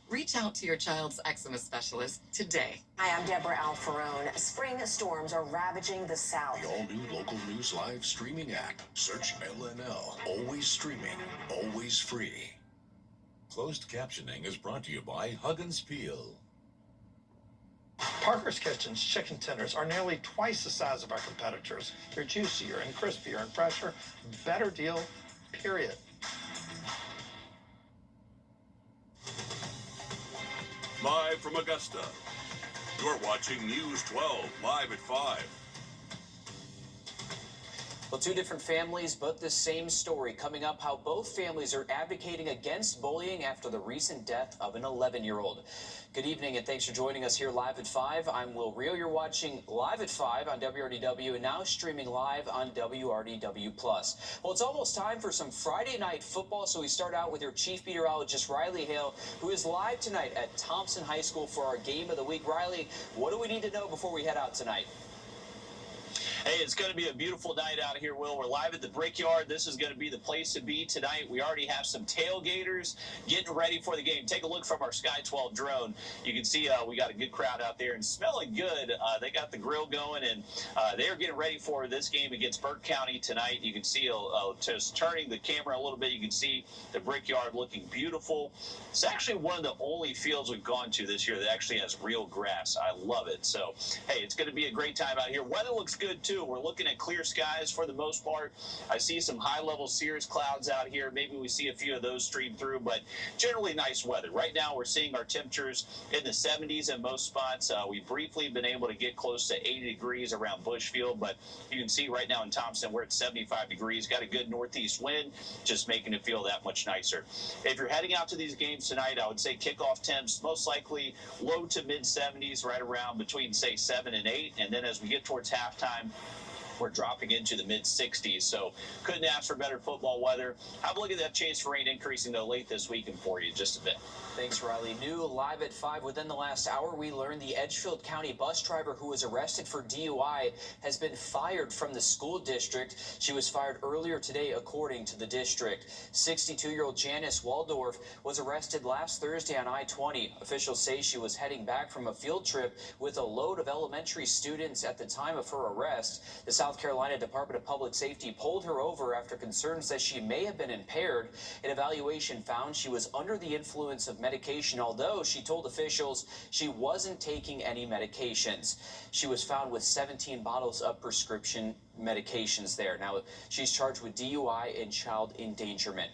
Reach out to your child's eczema specialist today. Hi, I'm Deborah Alfarone. Spring storms are ravaging the South. The all-new local news live streaming app. Search LNL. Always streaming, always free. Closed captioning is brought to you by Huggins Peel. Parker's Kitchen's chicken tenders are nearly twice the size of our competitors. They're juicier and crispier and fresher. Better deal, period. Live from Augusta, you're watching News 12 live at 5. Well, two different families, but the same story. Coming up, how both families are advocating against bullying after the recent death of an 11-year-old. Good evening, and thanks for joining us here live at 5. I'm Will Rio. You're watching Live at 5 on WRDW and now streaming live on WRDW+. Well, it's almost time for some Friday night football, so we start out with your chief meteorologist, Riley Hale, who is live tonight at Thompson High School for our game of the week. Riley, what do we need to know before we head out tonight? Hey, it's going to be a beautiful night out here, Will. We're live at the Brickyard. This is going to be the place to be tonight. We already have some tailgaters getting ready for the game. Take a look from our Sky 12 drone. You can see we got a good crowd out there and smelling good. They got the grill going, and they are getting ready for this game against Burke County tonight. You can see just turning the camera a little bit, you can see the Brickyard looking beautiful. It's actually one of the only fields we've gone to this year that actually has real grass. I love it. So, hey, it's going to be a great time out here. Weather looks good, too. We're looking at clear skies for the most part. I see some high-level cirrus clouds out here. Maybe we see a few of those stream through, but generally nice weather. Right now, we're seeing our temperatures in the 70s in most spots. We've briefly been able to get close to 80 degrees around Bushfield, but you can see right now in Thompson, we're at 75 degrees. Got a good northeast wind, just making it feel that much nicer. If you're heading out to these games tonight, I would say kickoff temps, most likely low to mid-70s, right around between, say, 7 and 8. And then as we get towards halftime, we're dropping into the mid-60s, so couldn't ask for better football weather. Have a look at that chance for rain increasing, though, late this weekend for you just a bit. Thanks, Riley. New live at 5. Within the last hour, we learned the Edgefield County bus driver who was arrested for DUI has been fired from the school district. She was fired earlier today, according to the district. 62-year-old Janice Waldorf was arrested last Thursday on I-20. Officials say she was heading back from a field trip with a load of elementary students at the time of her arrest. The South Carolina Department of Public Safety pulled her over after concerns that she may have been impaired. An evaluation found she was under the influence of medication, although she told officials she wasn't taking any medications. She was found with 17 bottles of prescription medications there. Now, she's charged with DUI and child endangerment.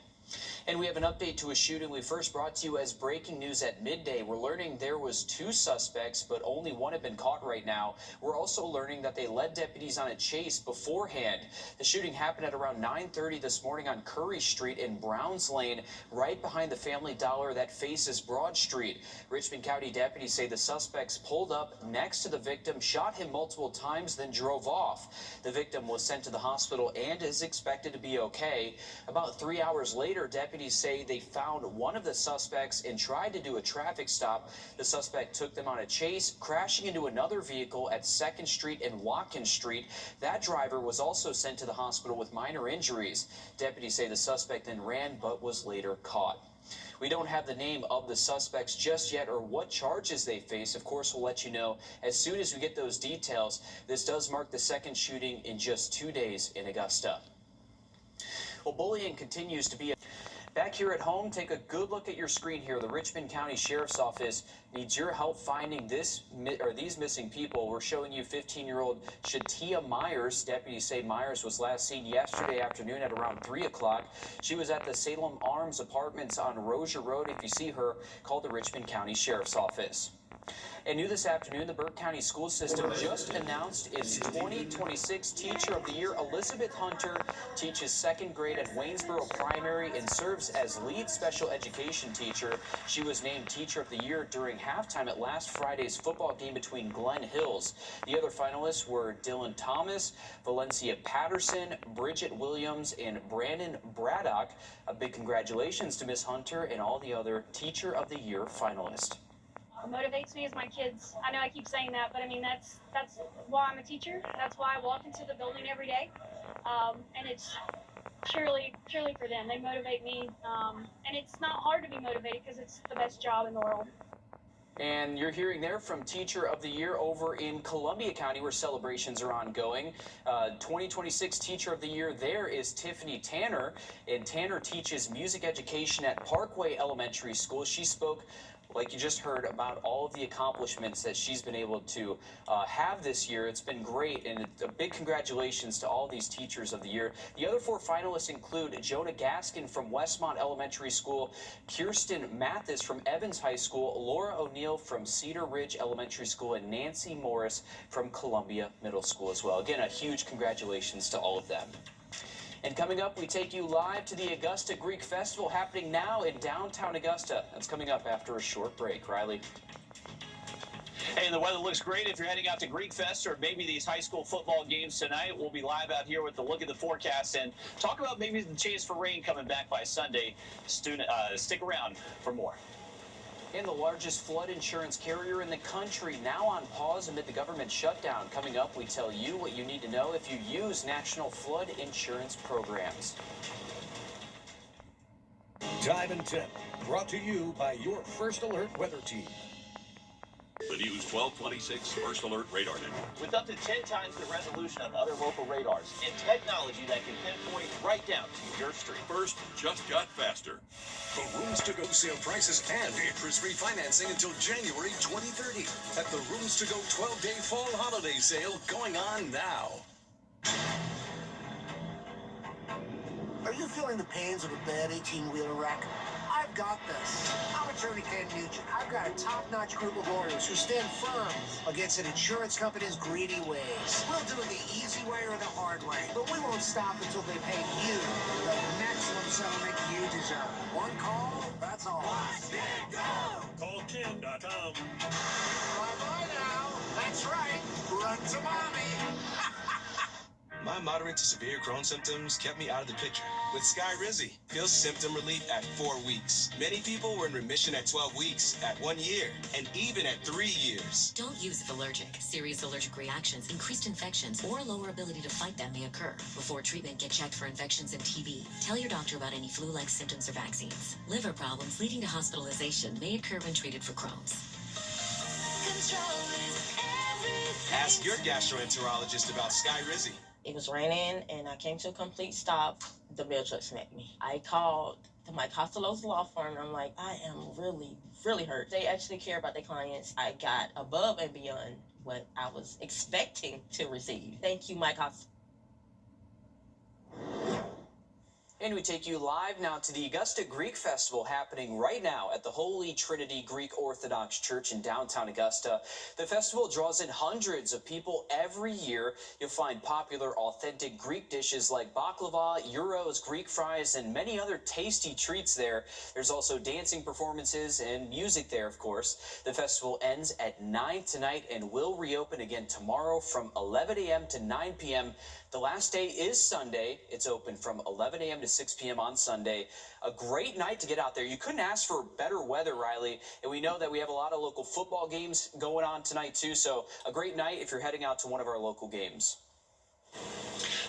And we have an update to a shooting we first brought to you as breaking news at midday. We're learning there was 2 suspects, but only one had been caught right now. We're also learning that they led deputies on a chase beforehand. The shooting happened at around 9:30 this morning on Curry Street in Browns Lane, right behind the Family Dollar that faces Broad Street. Richmond County deputies say the suspects pulled up next to the victim, shot him multiple times, then drove off. The victim was sent to the hospital and is expected to be okay. About 3 hours later, deputies say they found one of the suspects and tried to do a traffic stop. The suspect took them on a chase, crashing into another vehicle at 2nd Street and Watkins Street. That driver was also sent to the hospital with minor injuries. Deputies say the suspect then ran but was later caught. We don't have the name of the suspects just yet or what charges they face. Of course, we'll let you know as soon as we get those details. This does mark the second shooting in just 2 days in Augusta. Well, bullying continues to be back here at home. Take a good look at your screen here. The Richmond County Sheriff's Office needs your help finding these missing people. We're showing you 15-year-old Shatia Myers. Deputies say Myers was last seen yesterday afternoon at around 3 o'clock. She was at the Salem Arms Apartments on Rozier Road. If you see her, call the Richmond County Sheriff's Office. And new this afternoon, the Burke County School System just announced its 2026 Teacher of the Year. Elizabeth Hunter teaches 2nd grade at Waynesboro Primary and serves as lead special education teacher. She was named Teacher of the Year during halftime at last Friday's football game between Glen Hills. The other finalists were Dylan Thomas, Valencia Patterson, Bridget Williams, and Brandon Braddock. A big congratulations to Miss Hunter and all the other Teacher of the Year finalists. What motivates me is my kids. I know I keep saying that, but I mean, that's why I'm a teacher. That's why I walk into the building every day. And it's Surely for them. They motivate me, and it's not hard to be motivated because it's the best job in the world. And you're hearing there from Teacher of the Year over in Columbia County, where celebrations are ongoing. 2026 Teacher of the Year there is Tiffany Tanner, and Tanner teaches music education at Parkway Elementary School. She spoke, like you just heard, about all of the accomplishments that she's been able to have this year. It's been great, and a big congratulations to all these Teachers of the Year. The other 4 finalists include Jonah Gaskin from Westmont Elementary School, Kirsten Mathis from Evans High School, Laura O'Neill from Cedar Ridge Elementary School, and Nancy Morris from Columbia Middle School as well. Again, a huge congratulations to all of them. And coming up, we take you live to the Augusta Greek Festival happening now in downtown Augusta. That's coming up after a short break. Riley. Hey, and the weather looks great if you're heading out to Greek Fest or maybe these high school football games tonight. We'll be live out here with the look at the forecast and talk about maybe the chance for rain coming back by Sunday. Stick around for more. And the largest flood insurance carrier in the country now on pause amid the government shutdown. Coming up, we tell you what you need to know if you use national flood insurance programs. Time and Tip, brought to you by your First Alert weather team. The News 1226 First Alert Radar Network. With up to 10 times the resolution of other local radars and technology that can pinpoint right down to your street. First just got faster. The Rooms to Go sale prices and interest-free financing until January 2030 at the Rooms to Go 12-day fall holiday sale going on now. Are you feeling the pains of a bad 18-wheeler wreck? I've got this. I'm attorney Ken Nugent. I've got a top-notch group of lawyers who stand firm against an insurance company's greedy ways. We'll do it the easy way or the hard way, but we won't stop until they pay you the maximum settlement you deserve. One call, that's all. Call Ken.com. Bye-bye now. That's right. Run to mommy. My moderate to severe Crohn's symptoms kept me out of the picture. With Skyrizi, feel symptom relief at 4 weeks. Many people were in remission at 12 weeks, at 1 year, and even at 3 years. Don't use if allergic. Serious allergic reactions, increased infections, or lower ability to fight them may occur. Before treatment, get checked for infections and TB. Tell your doctor about any flu-like symptoms or vaccines. Liver problems leading to hospitalization may occur when treated for Crohn's. Ask your gastroenterologist about Skyrizi. It was raining, and I came to a complete stop. The mail truck smacked me. I called the Mike Costello's law firm, and I'm like, I am really, really hurt. They actually care about their clients. I got above and beyond what I was expecting to receive. Thank you, Mike Costello. And we take you live now to the Augusta Greek Festival happening right now at the Holy Trinity Greek Orthodox Church in downtown Augusta. The festival draws in hundreds of people every year. You'll find popular, authentic Greek dishes like baklava, gyros, Greek fries, and many other tasty treats there. There's also dancing performances and music there, of course. The festival ends at 9 tonight and will reopen again tomorrow from 11 a.m. to 9 p.m. The last day is Sunday. It's open from 11 a.m. to 6 p.m. on Sunday. A great night to get out there. You couldn't ask for better weather, Riley. And we know that we have a lot of local football games going on tonight, too. So a great night if you're heading out to one of our local games.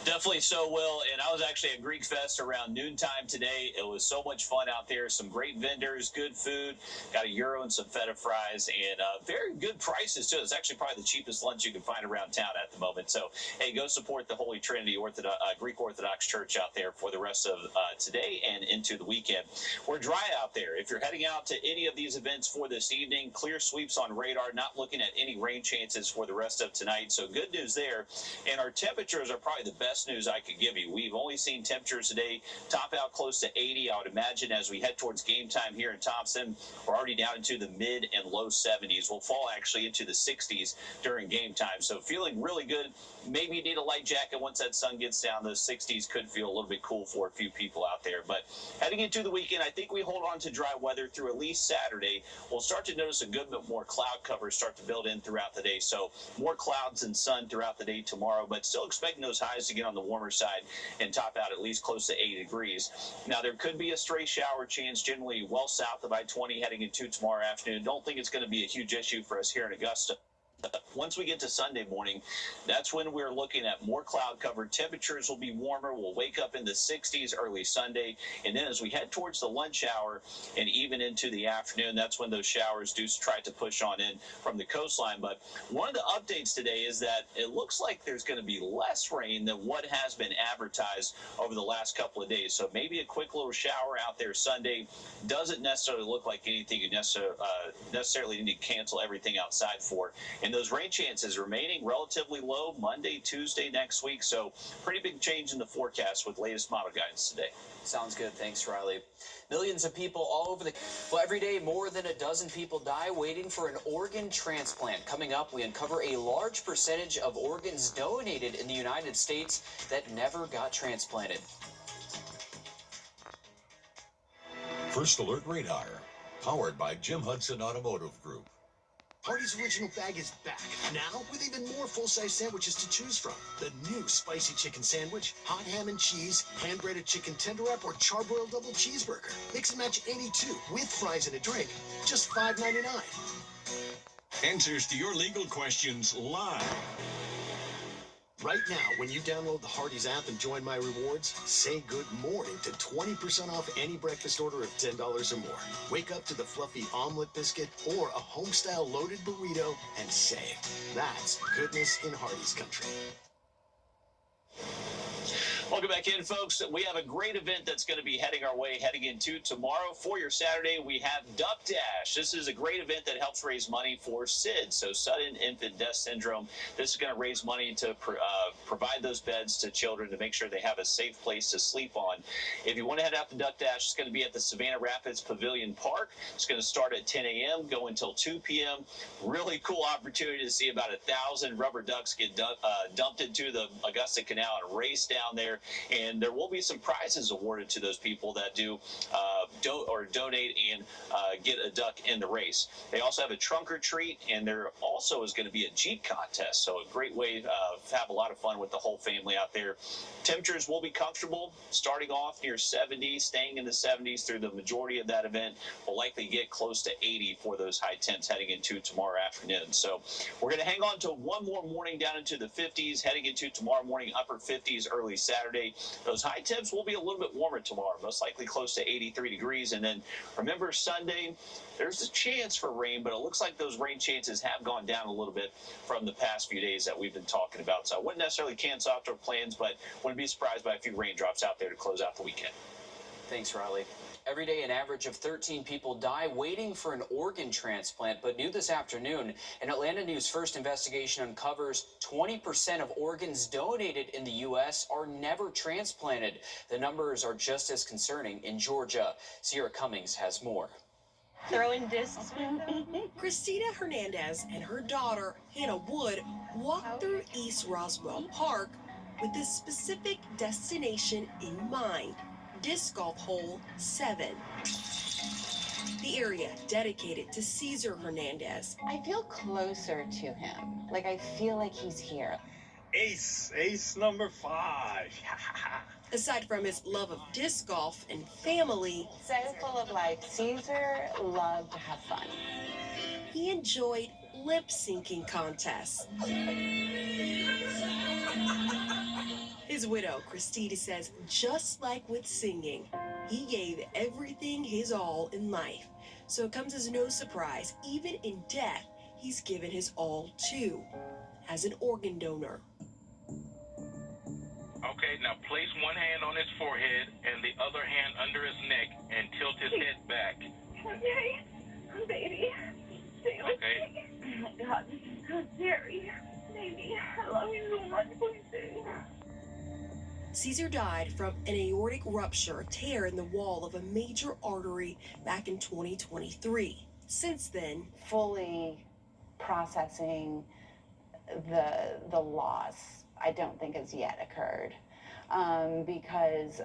Definitely so, Will. And I was actually at Greek Fest around noontime today. It was so much fun out there. Some great vendors, good food. Got a gyro and some feta fries, and very good prices, too. It's actually probably the cheapest lunch you can find around town at the moment. So, hey, go support the Holy Trinity Greek Orthodox Church out there for the rest of today and into the weekend. We're dry out there. If you're heading out to any of these events for this evening, clear sweeps on radar, not looking at any rain chances for the rest of tonight. So, good news there. And our temperatures are probably the best news I could give you. We've only seen temperatures today top out close to 80. I would imagine as we head towards game time here in Thompson, we're already down into the mid and low 70s. We'll fall actually into the 60s during game time. So feeling really good. Maybe you need a light jacket once that sun gets down. Those 60s could feel a little bit cool for a few people out there. But heading into the weekend, I think we hold on to dry weather through at least Saturday. We'll start to notice a good bit more cloud cover start to build in throughout the day. So more clouds and sun throughout the day tomorrow, but still expecting those highs to get on the warmer side and top out at least close to 80 degrees. Now, there could be a stray shower chance generally well south of I-20 heading into tomorrow afternoon. Don't think it's going to be a huge issue for us here in Augusta. Once we get to Sunday morning, that's when we're looking at more cloud cover. Temperatures will be warmer. We'll wake up in the 60s early Sunday. And then as we head towards the lunch hour and even into the afternoon, that's when those showers do try to push on in from the coastline. But one of the updates today is that it looks like there's going to be less rain than what has been advertised over the last couple of days. So maybe a quick little shower out there Sunday doesn't necessarily look like anything you necessarily need to cancel everything outside for. And those rain chances remaining relatively low Monday, Tuesday next week. So pretty big change in the forecast with latest model guidance today. Sounds good. Thanks, Riley. Millions of people all over the... Well, every day, more than a dozen people die waiting for an organ transplant. Coming up, we uncover a large percentage of organs donated in the United States that never got transplanted. First Alert Radar, powered by Jim Hudson Automotive Group. Hardee's Original Bag is back, now with even more full-size sandwiches to choose from. The new spicy chicken sandwich, hot ham and cheese, hand-breaded chicken tender wrap, or charbroiled double cheeseburger. Mix and match any two, with fries and a drink, just $5.99. Answers to your legal questions live. Right now, when you download the Hardee's app and join My Rewards, say good morning to 20% off any breakfast order of $10 or more. Wake up to the fluffy omelet biscuit or a home-style loaded burrito and save. That's goodness in Hardee's country. Welcome back in, folks. We have a great event that's going to be heading into tomorrow. For your Saturday, we have Duck Dash. This is a great event that helps raise money for SIDS, so sudden infant death syndrome. This is going to raise money to provide those beds to children to make sure they have a safe place to sleep on. If you want to head out to Duck Dash, it's going to be at the Savannah Rapids Pavilion Park. It's going to start at 10 a.m., go until 2 p.m. Really cool opportunity to see about 1,000 rubber ducks get dumped into the Augusta Canal and race down there. And there will be some prizes awarded to those people that do donate and get a duck in the race. They also have a trunk or treat, and there also is going to be a Jeep contest. So a great way to have a lot of fun with the whole family out there. Temperatures will be comfortable, starting off near 70, staying in the 70s through the majority of that event. We'll likely get close to 80 for those high temps heading into tomorrow afternoon. So we're going to hang on to one more morning down into the 50s, heading into tomorrow morning, upper 50s early Saturday. Those high temps will be a little bit warmer tomorrow, most likely close to 83 degrees. And then remember, Sunday, there's a chance for rain, but it looks like those rain chances have gone down a little bit from the past few days that we've been talking about. So I wouldn't necessarily cancel out our plans, but wouldn't be surprised by a few raindrops out there to close out the weekend. Thanks, Riley. Every day, an average of 13 people die waiting for an organ transplant. But new this afternoon, an Atlanta News First investigation uncovers 20% of organs donated in the U.S. are never transplanted. The numbers are just as concerning in Georgia. Sierra Cummings has more. Throwing discs with them. Christina Hernandez and her daughter, Hannah Wood, walked through East Roswell Park with this specific destination in mind. Disc Golf Hole 7. The area dedicated to Cesar Hernandez. I feel closer to him. Like, I feel like he's here. Ace number 5. Aside from his love of disc golf and family, So full of life. Caesar loved to have fun. he enjoyed lip-syncing contests. His widow, Christina, says just like with singing, he gave everything his all in life. So it comes as no surprise, even in death, he's given his all too, as an organ donor. Okay, now place one hand on his forehead and the other hand under his neck and tilt his head back. Okay, baby. Okay. Oh my God, this is so scary. Baby, I love you so much. Please do. Cesar died from an aortic rupture, a tear in the wall of a major artery back in 2023. Since then, Fully processing the loss, I don't think has yet occurred, because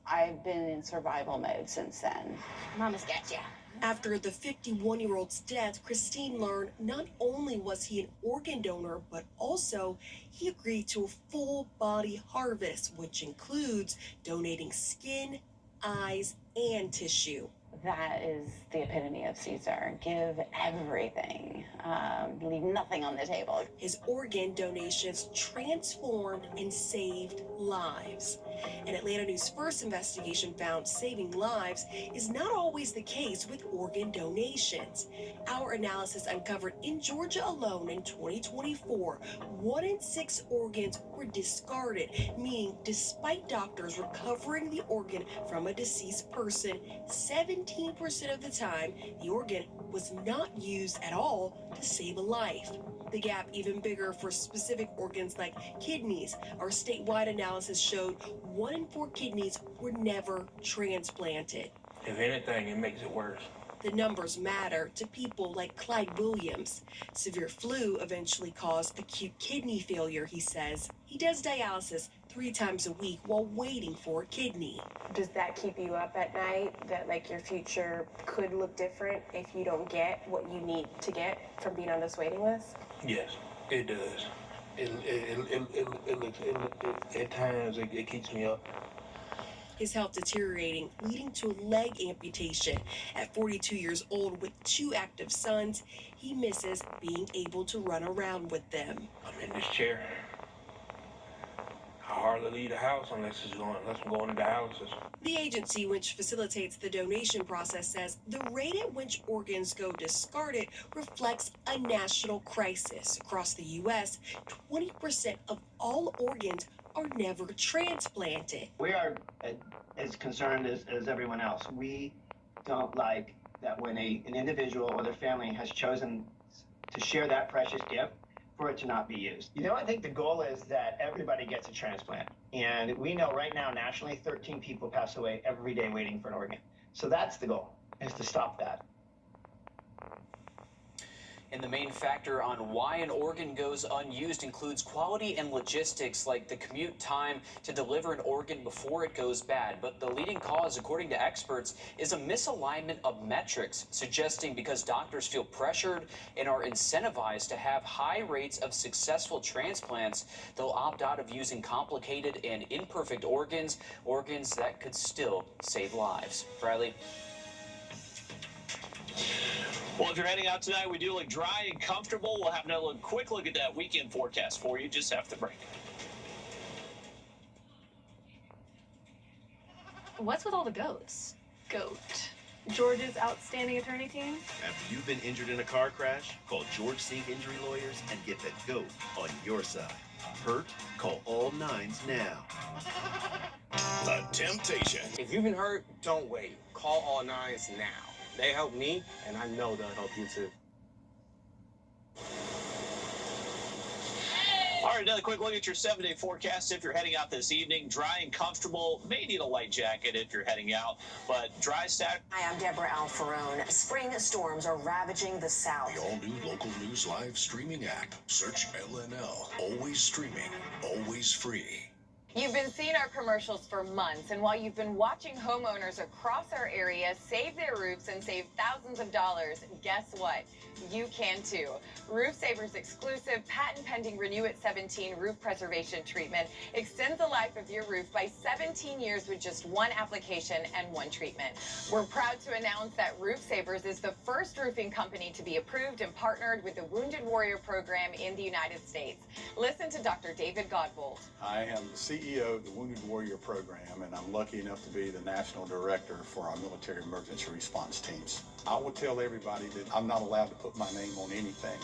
I've been in survival mode since then. Mama's got ya. After the 51-year-old's death, Christine learned not only was he an organ donor, but also he agreed to a full-body harvest, which includes donating skin, eyes, and tissue. that is the epitome of Caesar. Give everything, leave nothing on the table. His organ donations transformed and saved lives. And Atlanta News' first investigation found saving lives is not always the case with organ donations. Our analysis uncovered in Georgia alone in 2024, 1 in 6 organs were discarded, meaning despite doctors recovering the organ from a deceased person, 17% of the time, the organ was not used at all to save a life. The gap even bigger for specific organs like kidneys. Our statewide analysis showed 1 in 4 kidneys were never transplanted. If anything, it makes it worse. The numbers matter to people like Clyde Williams. Severe flu eventually caused acute kidney failure, he says. He does dialysis 3 times a week while waiting for a kidney. Does that keep you up at night, that like your future could look different if you don't get what you need to get from being on this waiting list? Yes, it does. At times, it keeps me up. His health deteriorating, leading to a leg amputation. At 42 years old with 2 active sons, he misses being able to run around with them. I'm in this chair. I hardly leave the house unless I'm going to dialysis. The agency which facilitates the donation process says the rate at which organs go discarded reflects a national crisis. Across the U.S., 20% of all organs are never transplanted. We are as concerned as everyone else. We don't like that when an individual or their family has chosen to share that precious gift, for it to not be used. You know, I think the goal is that everybody gets a transplant. And we know right now, nationally, 13 people pass away every day waiting for an organ. So that's the goal, is to stop that. And the main factor on why an organ goes unused includes quality and logistics, like the commute time to deliver an organ before it goes bad. But the leading cause, according to experts, is a misalignment of metrics, suggesting because doctors feel pressured and are incentivized to have high rates of successful transplants, they'll opt out of using complicated and imperfect organs that could still save lives. Riley? Well, if you're heading out tonight, we do look dry and comfortable. We'll have another quick look at that weekend forecast for you just after the break. What's with all the goats? Goat. George's outstanding attorney team? After you've been injured in a car crash, call George Sink Injury Lawyers and get the GOAT on your side. Hurt? Call all 9s now. The Temptation. If you've been hurt, don't wait. Call all 9s now. They helped me, and I know they'll help you too. All right, another quick look at your 7-day forecast if you're heading out this evening. Dry and comfortable. May need a light jacket if you're heading out, but dry Saturday. Hi, I'm Deborah Alfarone. Spring storms are ravaging the South. The all-new local news live streaming app. Search LNL. Always streaming. Always free. You've been seeing our commercials for months, and while you've been watching homeowners across our area save their roofs and save thousands of dollars, guess what? You can too. Roof Saver's exclusive patent-pending Renew at 17 roof preservation treatment extends the life of your roof by 17 years with just 1 application and 1 treatment. We're proud to announce that Roof Savers is the first roofing company to be approved and partnered with the Wounded Warrior Program in the United States. Listen to Dr. David Godbold. I am the CEO of the Wounded Warrior Program, and I'm lucky enough to be the National Director for our military emergency response teams. I will tell everybody that I'm not allowed to put my name on anything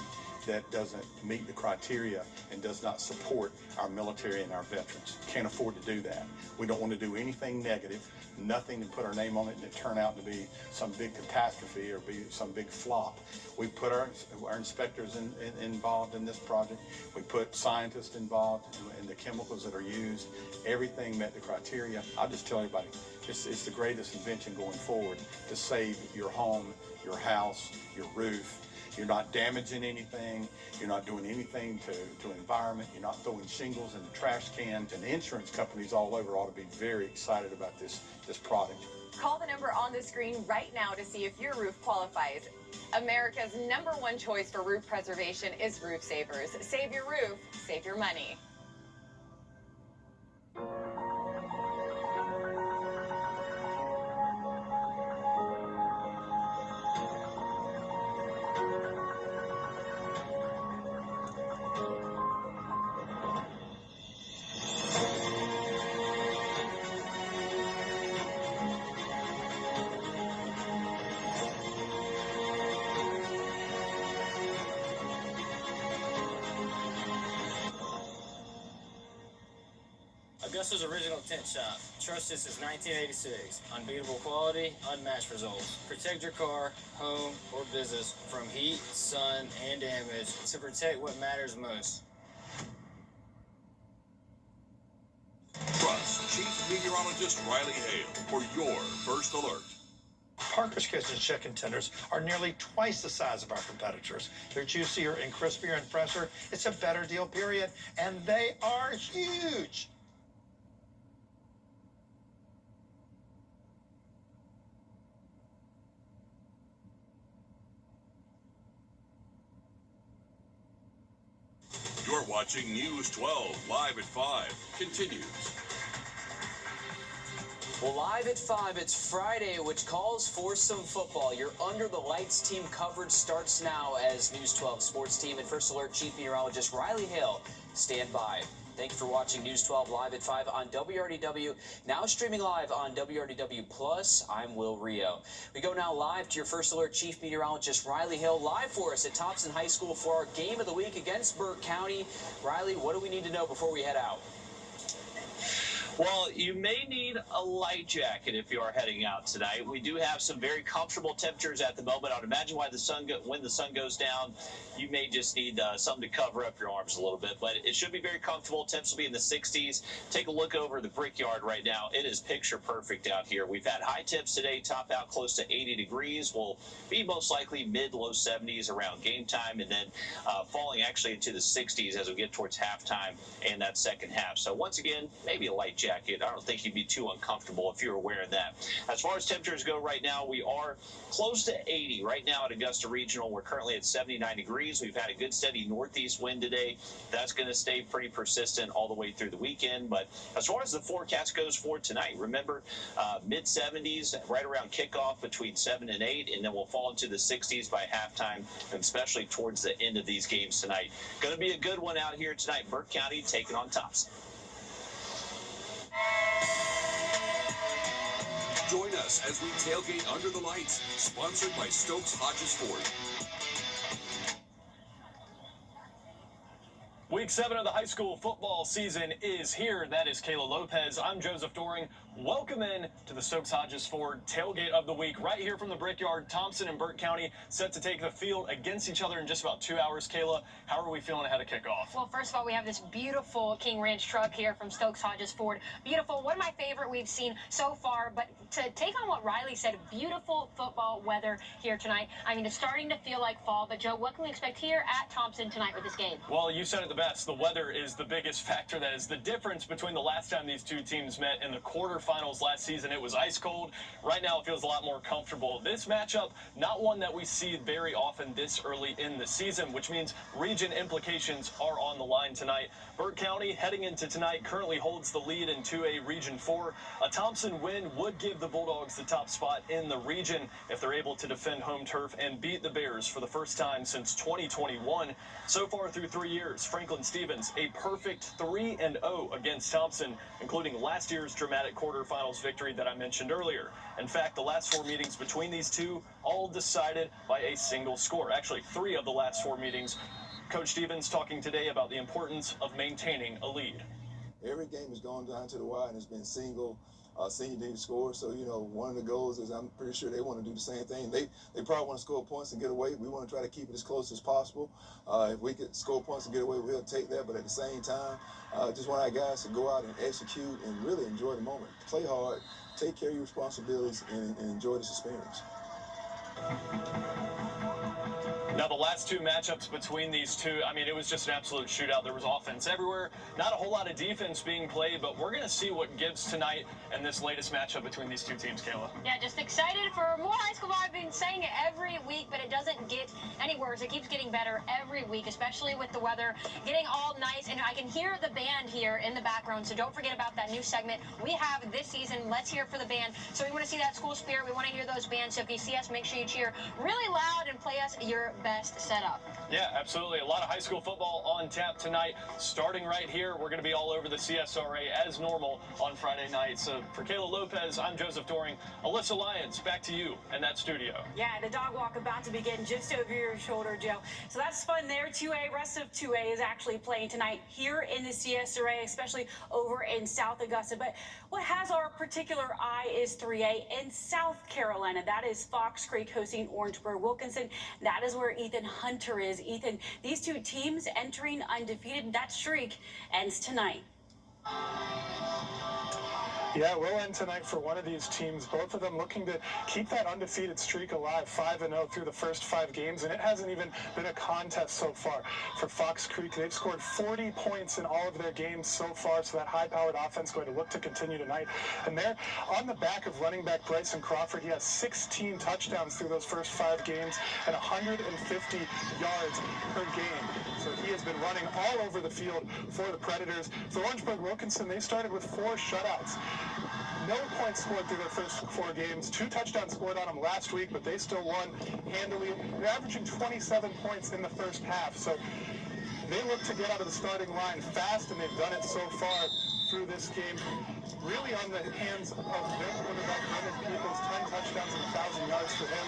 that doesn't meet the criteria and does not support our military and our veterans. Can't afford to do that. We don't want to do anything negative, nothing to put our name on it and it turn out to be some big catastrophe or be some big flop. We put our inspectors involved in this project. We put scientists involved in the chemicals that are used. Everything met the criteria. I'll just tell everybody, it's the greatest invention going forward to save your home, your house, your roof. You're not damaging anything. You're not doing anything to environment. You're not throwing shingles in the trash can. And the insurance companies all over ought to be very excited about this product. Call the number on the screen right now to see if your roof qualifies. America's #1 choice for roof preservation is Roof Savers. Save your roof, save your money. Augusta's original tent shop. Trust us since 1986. Unbeatable quality, unmatched results. Protect your car, home, or business from heat, sun, and damage to protect what matters most. Trust Chief Meteorologist Riley Hale for your first alert. Parker's Kitchen chicken tenders are nearly twice the size of our competitors. They're juicier and crispier and fresher. It's a better deal, period. And they are huge. You're watching News 12 live at 5. Continues. Well, live at 5, it's Friday, which calls for some football. Your Under the Lights team coverage starts now as News 12 sports team and First Alert Chief Meteorologist Riley Hale stand by. Thank you for watching News 12 live at 5 on WRDW. Now streaming live on WRDW Plus, I'm Will Rio. We go now live to your First Alert Chief Meteorologist Riley Hale, live for us at Thompson High School for our game of the week against Burke County. Riley, what do we need to know before we head out? Well, you may need a light jacket if you are heading out tonight. We do have some very comfortable temperatures at the moment. I would imagine when the sun goes down, you may just need something to cover up your arms a little bit. But it should be very comfortable. Temps will be in the 60s. Take a look over the Brickyard right now. It is picture perfect out here. We've had high temps today, top out close to 80 degrees. We'll be most likely mid-low 70s around game time, and then falling actually into the 60s as we get towards halftime and that second half. So once again, maybe a light jacket. I don't think you'd be too uncomfortable if you were wearing that. As far as temperatures go right now, we are close to 80 right now at Augusta Regional. We're currently at 79 degrees. We've had a good steady northeast wind today. That's going to stay pretty persistent all the way through the weekend. But as far as the forecast goes for tonight, remember mid-70s right around kickoff between 7 and 8, and then we'll fall into the 60s by halftime, and especially towards the end of these games tonight. Going to be a good one out here tonight. Burke County taking on Thompson. Join us as we tailgate Under the Lights, sponsored by Stokes Hodges Ford. Week 7 of the high school football season is here. That is Kayla Lopez. I'm Joseph Doring. Welcome in to the Stokes Hodges Ford tailgate of the week, right here from the Brickyard. Thompson and Burke County set to take the field against each other in just about 2 hours. Kayla, how are we feeling ahead of kickoff? Well, first of all, we have this beautiful King Ranch truck here from Stokes Hodges Ford. Beautiful, one of my favorite we've seen so far. But to take on what Riley said, beautiful football weather here tonight. I mean, it's starting to feel like fall. But Joe, what can we expect here at Thompson tonight with this game? Well, you said it the best. The weather is the biggest factor. That is the difference between the last time these two teams met in the quarterfinals last season. It was ice cold. Right now, it feels a lot more comfortable. This matchup, not one that we see very often this early in the season, which means region implications are on the line tonight. Burke County, heading into tonight, currently holds the lead in 2A Region 4. A Thompson win would give the Bulldogs the top spot in the region if they're able to defend home turf and beat the Bears for the first time since 2021. So far through 3 years, Franklin Stevens, a perfect 3-0 against Thompson, including last year's dramatic quarterfinals victory that I mentioned earlier. In fact, the last 4 meetings between these two all decided by a single score. Actually, 3 of the last 4 meetings. Coach Stevens talking today about the importance of maintaining a lead. Every game has gone down to the wire and it's been single team score. So, you know, one of the goals is I'm pretty sure they want to do the same thing. They probably want to score points and get away. We want to try to keep it as close as possible. If we could score points and get away, we'll take that. But at the same time, just want our guys to go out and execute and really enjoy the moment. Play hard, take care of your responsibilities, and enjoy this experience. Now, the last 2 matchups between these two, I mean, it was just an absolute shootout. There was offense everywhere. Not a whole lot of defense being played, but we're going to see what gives tonight in this latest matchup between these two teams, Kayla. Yeah, just excited for more high school. I've been saying it every week, but it doesn't get any worse. It keeps getting better every week, especially with the weather getting all nice. And I can hear the band here in the background, so don't forget about that new segment we have this season. Let's hear for the band. So we want to see that school spirit. We want to hear those bands. So if you see us, make sure you cheer really loud and play us your best setup. Yeah, absolutely. A lot of high school football on tap tonight. Starting right here, we're going to be all over the CSRA as normal on Friday night. So for Kayla Lopez, I'm Joseph Doring. Alyssa Lyons, back to you in that studio. Yeah, the dog walk about to begin just over your shoulder, Joe. So that's fun there. 2A, rest of 2A is actually playing tonight here in the CSRA, especially over in South Augusta. But what has our particular eye is 3A in South Carolina. That is Fox Creek hosting Orangeburg Wilkinson. That is where Ethan Hunter is. Ethan, these two teams entering undefeated. That streak ends tonight. Yeah, we'll end tonight for one of these teams. Both of them looking to keep that undefeated streak alive, 5-0 through the first 5 games, and it hasn't even been a contest so far. For Fox Creek, they've scored 40 points in all of their games so far, so that high-powered offense going to look to continue tonight. And they're on the back of running back Bryson Crawford. He has 16 touchdowns through those first 5 games and 150 yards per game. So he has been running all over the field for the Predators. For Orangeburg Wilkinson, they started with 4 shutouts. No points scored through their first 4 games. 2 touchdowns scored on them last week, but they still won handily. They're averaging 27 points in the first half. So they look to get out of the starting line fast, and they've done it so far through this game. Really on the hands of their quarterback, Brendan Peoples, 10 touchdowns and 1,000 yards for him.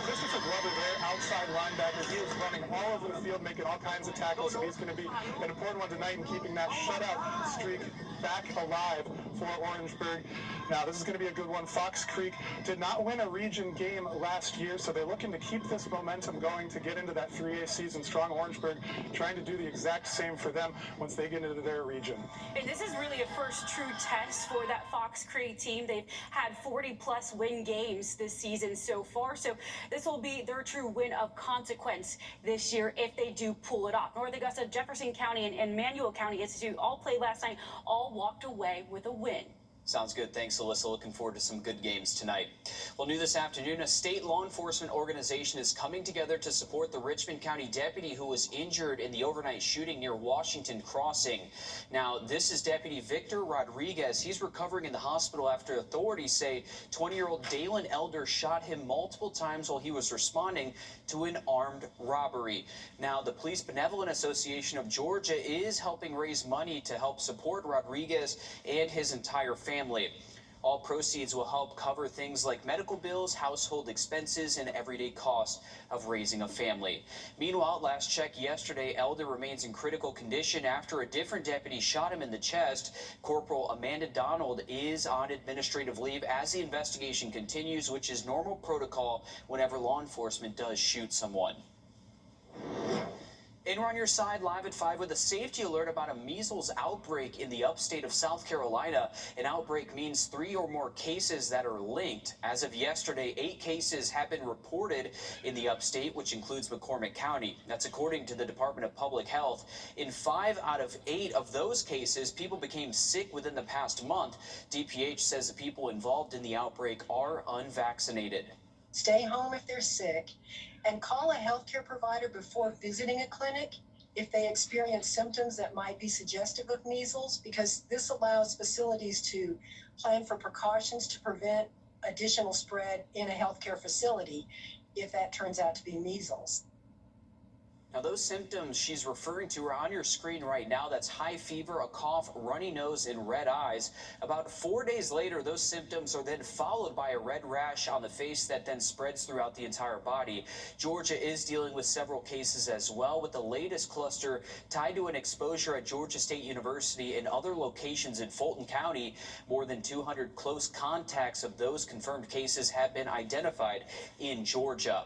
Christopher Glover, their outside linebacker, he is running all over the field, making all kinds of tackles, so he's going to be an important one tonight in keeping that shutout streak back alive for Orangeburg. Now, this is going to be a good one. Fox Creek did not win a region game last year, so they're looking to keep this momentum going to get into that 3A season strong. Orangeburg trying to do the exact same for them once they get into their region. And this is really a first true test for that Fox Creek team. They've had 40-plus win games this season so far, so this will be their true win of consequence this year if they do pull it off. North Augusta, Jefferson County, and Manuel County Institute all played last night, all walked away with a win. Sounds good. Thanks, Alyssa. Looking forward to some good games tonight. Well, new this afternoon, a state law enforcement organization is coming together to support the Richmond County deputy who was injured in the overnight shooting near Washington Crossing. Now, this is Deputy Victor Rodriguez. He's recovering in the hospital after authorities say 20-year-old Dalen Elder shot him multiple times while he was responding to an armed robbery. Now, the Police Benevolent Association of Georgia is helping raise money to help support Rodriguez and his entire family. All proceeds will help cover things like medical bills, household expenses, and everyday costs of raising a family. Meanwhile, last check yesterday, Elder remains in critical condition after a different deputy shot him in the chest. Corporal Amanda Donald is on administrative leave as the investigation continues, which is normal protocol whenever law enforcement does shoot someone. And we're on your side live at 5 with a safety alert about a measles outbreak in the upstate of South Carolina. An outbreak means 3 or more cases that are linked. As of yesterday, 8 cases have been reported in the upstate, which includes McCormick County. That's according to the Department of Public Health. In 5 out of 8 of those cases, people became sick within the past month. DPH says the people involved in the outbreak are unvaccinated. Stay home if they're sick, and call a healthcare provider before visiting a clinic if they experience symptoms that might be suggestive of measles, because this allows facilities to plan for precautions to prevent additional spread in a healthcare facility if that turns out to be measles. Now, those symptoms she's referring to are on your screen right now. That's high fever, a cough, runny nose, and red eyes. About 4 days later, those symptoms are then followed by a red rash on the face that then spreads throughout the entire body. Georgia is dealing with several cases as well, with the latest cluster tied to an exposure at Georgia State University and other locations in Fulton County. More than 200 close contacts of those confirmed cases have been identified in Georgia.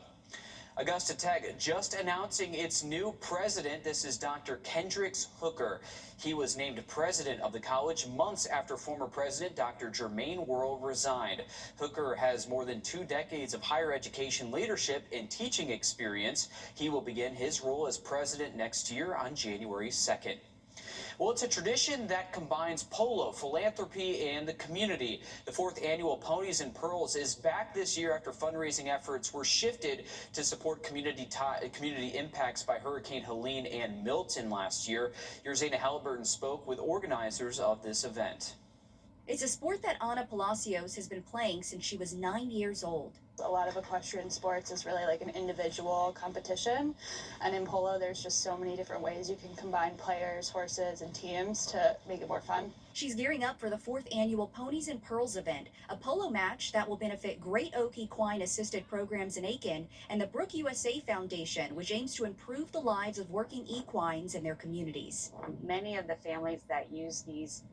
Augusta Tech just announcing its new president. This is Dr. Kendricks Hooker. He was named president of the college months after former president Dr. Jermaine Worrell resigned. Hooker has more than 2 decades of higher education leadership and teaching experience. He will begin his role as president next year on January 2nd. Well, it's a tradition that combines polo, philanthropy, and the community. The 4th annual Ponies and Pearls is back this year after fundraising efforts were shifted to support community impacts by Hurricane Helene and Milton last year. Your Zana Halliburton spoke with organizers of this event. It's a sport that Ana Palacios has been playing since she was 9 years old. A lot of equestrian sports is really like an individual competition, and in polo there's just so many different ways you can combine players, horses, and teams to make it more fun. She's gearing up for the 4th annual Ponies and Pearls event, a polo match that will benefit Great Oak Equine Assisted Programs in Aiken and the Brook USA Foundation, which aims to improve the lives of working equines in their communities. Many of the families that use these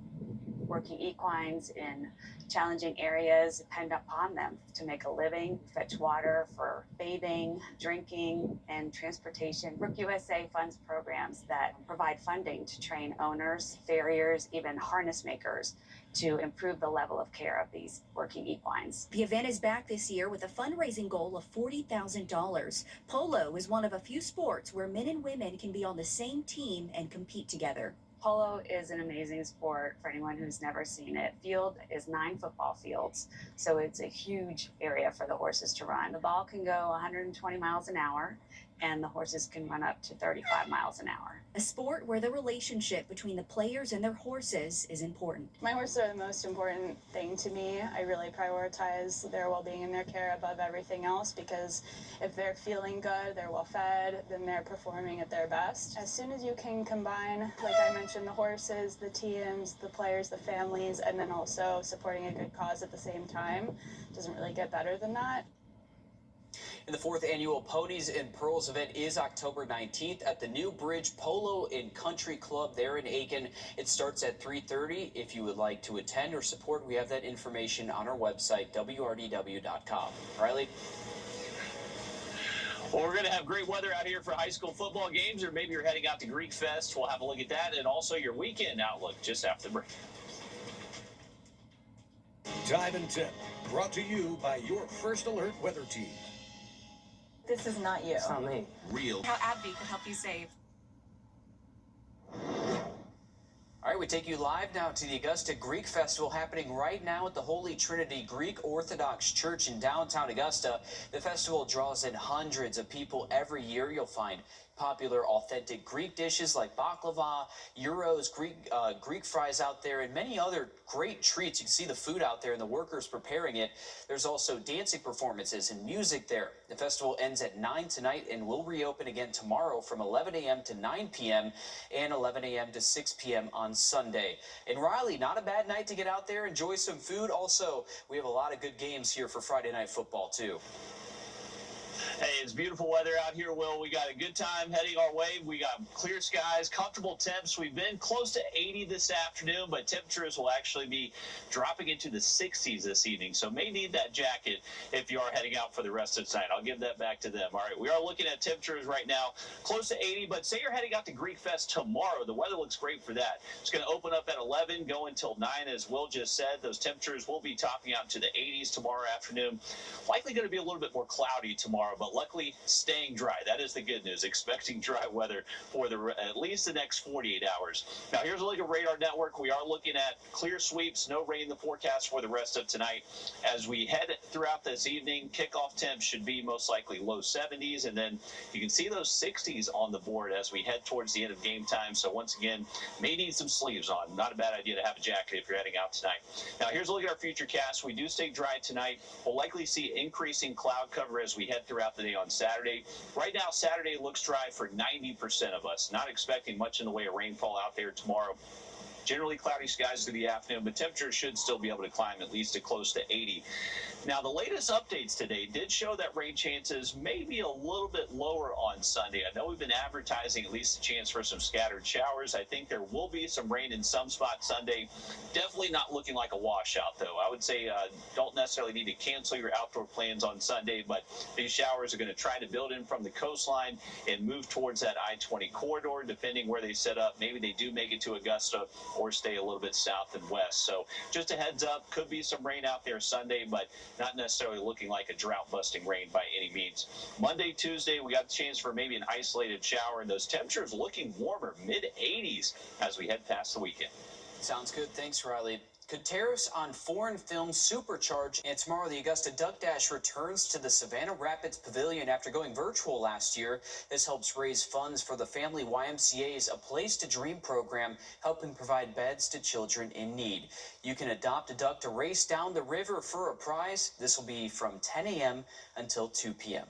working equines in challenging areas depend upon them to make a living, fetch water for bathing, drinking, and transportation. Brook USA funds programs that provide funding to train owners, farriers, even harness makers to improve the level of care of these working equines. The event is back this year with a fundraising goal of $40,000. Polo is one of a few sports where men and women can be on the same team and compete together. Polo is an amazing sport for anyone who's never seen it. Field is 9 football fields, so it's a huge area for the horses to run. The ball can go 120 miles an hour, and the horses can run up to 35 miles an hour. A sport where the relationship between the players and their horses is important. My horses are the most important thing to me. I really prioritize their well-being and their care above everything else, because if they're feeling good, they're well fed, then they're performing at their best. As soon as you can combine, like I mentioned, the horses, the teams, the players, the families, and then also supporting a good cause at the same time, doesn't really get better than that. And the 4th annual Ponies and Pearls event is October 19th at the New Bridge Polo and Country Club there in Aiken. It starts at 3:30. If you would like to attend or support, we have that information on our website, wrdw.com. Riley? Well, we're going to have great weather out here for high school football games, or maybe you're heading out to Greek Fest. We'll have a look at that and also your weekend outlook just after the break. Time and Tip, brought to you by your First Alert weather team. This is not you. It's not me. Real. How AbbVie could help you save. All right, we take you live now to the Augusta Greek Festival happening right now at the Holy Trinity Greek Orthodox Church in downtown Augusta. The festival draws in hundreds of people every year. You'll find popular authentic Greek dishes like baklava, gyros, Greek fries out there, and many other great treats. You can see the food out there and the workers preparing it. There's also dancing performances and music there. The festival ends at 9 tonight and will reopen again tomorrow from 11 a.m. to 9 p.m. and 11 a.m. to 6 p.m. on Sunday. And Riley, not a bad night to get out there, enjoy some food. Also, we have a lot of good games here for Friday Night Football, too. Hey, it's beautiful weather out here, Will. We got a good time heading our way. We got clear skies, comfortable temps. We've been close to 80 this afternoon, but temperatures will actually be dropping into the 60s this evening. So may need that jacket if you are heading out for the rest of the night. I'll give that back to them. All right, we are looking at temperatures right now close to 80, but say you're heading out to Greek Fest tomorrow. The weather looks great for that. It's going to open up at 11, go until 9, as Will just said. Those temperatures will be topping out to the 80s tomorrow afternoon. Likely going to be a little bit more cloudy tomorrow, but luckily staying dry. That is the good news. Expecting dry weather for at least the next 48 hours. Now here's a look at Radar Network. We are looking at clear sweeps, no rain in the forecast for the rest of tonight. As we head throughout this evening, kickoff temps should be most likely low 70s, and then you can see those 60s on the board as we head towards the end of game time. So once again, may need some sleeves on. Not a bad idea to have a jacket if you're heading out tonight. Now here's a look at our future cast. We do stay dry tonight. We'll likely see increasing cloud cover as we head throughout the day on Saturday. Right now, Saturday looks dry for 90% of us. Not expecting much in the way of rainfall out there tomorrow. Generally cloudy skies through the afternoon, but temperatures should still be able to climb at least to close to 80. Now, the latest updates today did show that rain chances may be a little bit lower on Sunday. I know we've been advertising at least a chance for some scattered showers. I think there will be some rain in some spots Sunday. Definitely not looking like a washout, though. I would say don't necessarily need to cancel your outdoor plans on Sunday, but these showers are going to try to build in from the coastline and move towards that I-20 corridor, depending where they set up. Maybe they do make it to Augusta or stay a little bit south and west. So just a heads up, could be some rain out there Sunday, but not necessarily looking like a drought-busting rain by any means. Monday, Tuesday, we got the chance for maybe an isolated shower, and those temperatures looking warmer, mid-80s as we head past the weekend. Sounds good. Thanks, Riley. Could tariffs on foreign films supercharge? And tomorrow, the Augusta Duck Dash returns to the Savannah Rapids Pavilion after going virtual last year. This helps raise funds for the Family YMCA's A Place to Dream program, helping provide beds to children in need. You can adopt a duck to race down the river for a prize. This will be from 10 a.m. until 2 p.m.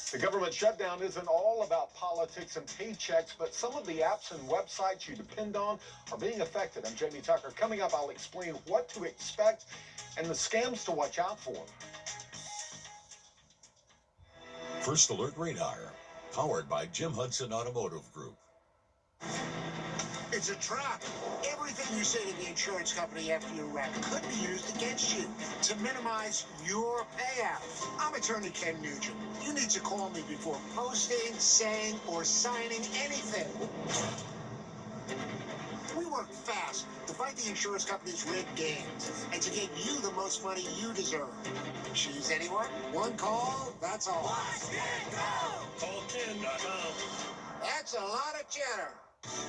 The government shutdown isn't all about politics and paychecks, but some of the apps and websites you depend on are being affected. I'm Jamie Tucker. Coming up, I'll explain what to expect and the scams to watch out for. First Alert Radar, powered by Jim Hudson Automotive Group. It's a trap. Everything you say to the insurance company after you wreck could be used against you to minimize your payout. I'm attorney Ken Nugent. You need to call me before posting, saying, or signing anything. We work fast to fight the insurance company's rigged games and to get you the most money you deserve. Choose anyone, one call, that's all. Watch it go! Call Ken.com. That's a lot of cheddar.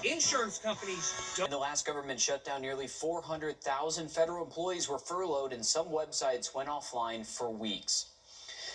Insurance companies don't. In the last government shutdown, nearly 400,000 federal employees were furloughed and some websites went offline for weeks.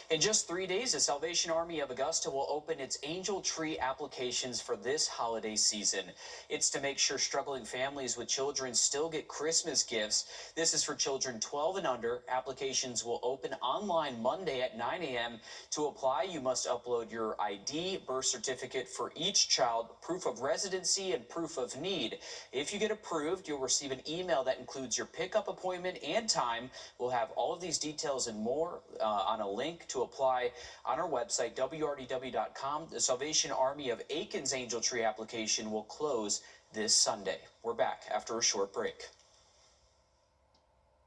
In just 3 days, the Salvation Army of Augusta will open its Angel Tree applications for this holiday season. It's to make sure struggling families with children still get Christmas gifts. This is for children 12 and under. Applications will open online Monday at 9 a.m. To apply, you must upload your ID, birth certificate for each child, proof of residency, and proof of need. If you get approved, you'll receive an email that includes your pickup appointment and time. We'll have all of these details and more on a link to apply on our website, wrdw.com. The Salvation Army of Aiken's Angel Tree application will close this Sunday. We're back after a short break.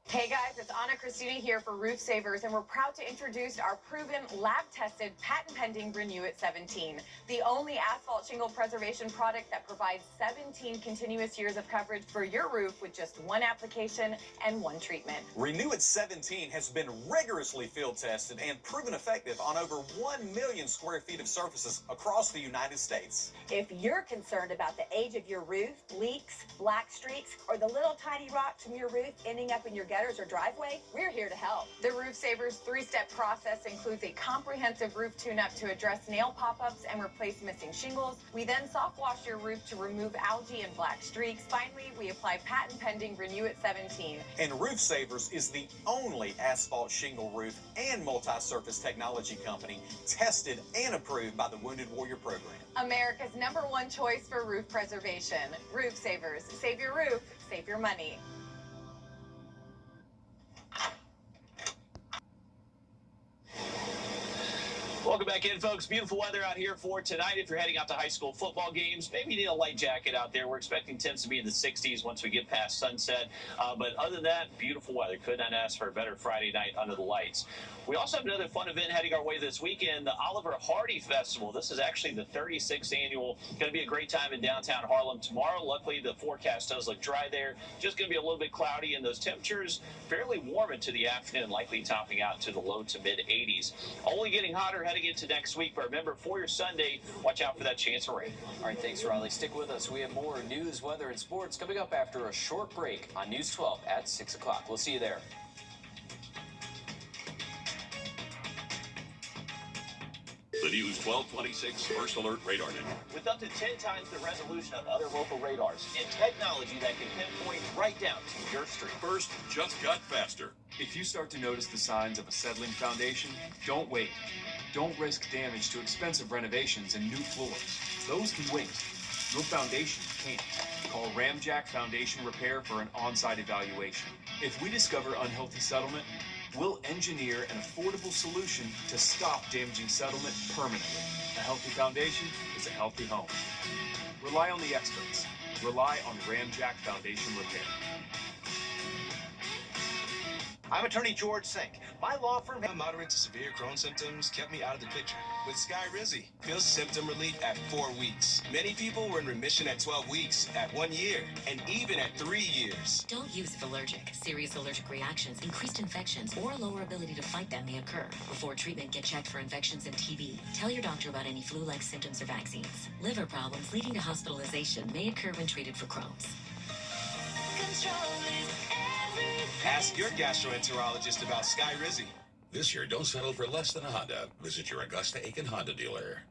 Hey guys, it's Anna Christina here for Roof Savers, and we're proud to introduce our proven, lab-tested, patent-pending Renew It 17, the only asphalt shingle preservation product that provides 17 continuous years of coverage for your roof with just one application and one treatment. Renew It 17 has been rigorously field tested and proven effective on over 1 million square feet of surfaces across the United States. If you're concerned about the age of your roof, leaks, black streaks, or the little tiny rocks from your roof ending up in your gutters or driveway, we're here to help. The Roof Savers 3-step process includes a comprehensive roof tune-up to address nail pop-ups and replace missing shingles. We then soft wash your roof to remove algae and black streaks. Finally, we apply patent-pending Renew It 17. And Roof Savers is the only asphalt shingle roof and multi-surface technology company tested and approved by the Wounded Warrior Program. America's #1 choice for roof preservation. Roof Savers. Save your roof, save your money. Welcome back in, folks. Beautiful weather out here for tonight. If you're heading out to high school football games, maybe you need a light jacket out there. We're expecting temps to be in the 60s once we get past sunset. But other than that, beautiful weather. Could not ask for a better Friday night under the lights. We also have another fun event heading our way this weekend, the Oliver Hardy Festival. This is actually the 36th annual. Going to be a great time in downtown Harlem tomorrow. Luckily, the forecast does look dry there. Just going to be a little bit cloudy, and those temperatures fairly warm into the afternoon, likely topping out to the low to mid 80s. Only getting hotter heading into next week, but remember, for your Sunday, watch out for that chance of rain. All right, thanks, Riley. Stick with us. We have more news, weather, and sports coming up after a short break on News 12 at 6 o'clock. We'll see you there. The News 1226 First Alert Radar Network. With up to 10 times the resolution of other local radars and technology that can pinpoint right down to your street. First just got faster. If you start to notice the signs of a settling foundation, don't wait. Don't risk damage to expensive renovations and new floors. Those can wait. Your foundation can't. Call Ramjack Foundation Repair for an on-site evaluation. If we discover unhealthy settlement, we'll engineer an affordable solution to stop damaging settlement permanently. A healthy foundation is a healthy home. Rely on the experts. Rely on Ramjack Foundation Repair. I'm attorney George Sink. My law firm. Moderate to severe Crohn's symptoms kept me out of the picture. With Skyrizi, feel symptom relief at 4 weeks. Many people were in remission at 12 weeks, at 1 year, and even at 3 years. Don't use if allergic. Serious allergic reactions, increased infections, or lower ability to fight them may occur. Before treatment, get checked for infections and TB. Tell your doctor about any flu-like symptoms or vaccines. Liver problems leading to hospitalization may occur when treated for Crohn's. Ask your gastroenterologist about Skyrizi. This year, don't settle for less than a Honda. Visit your Augusta Aiken Honda dealer.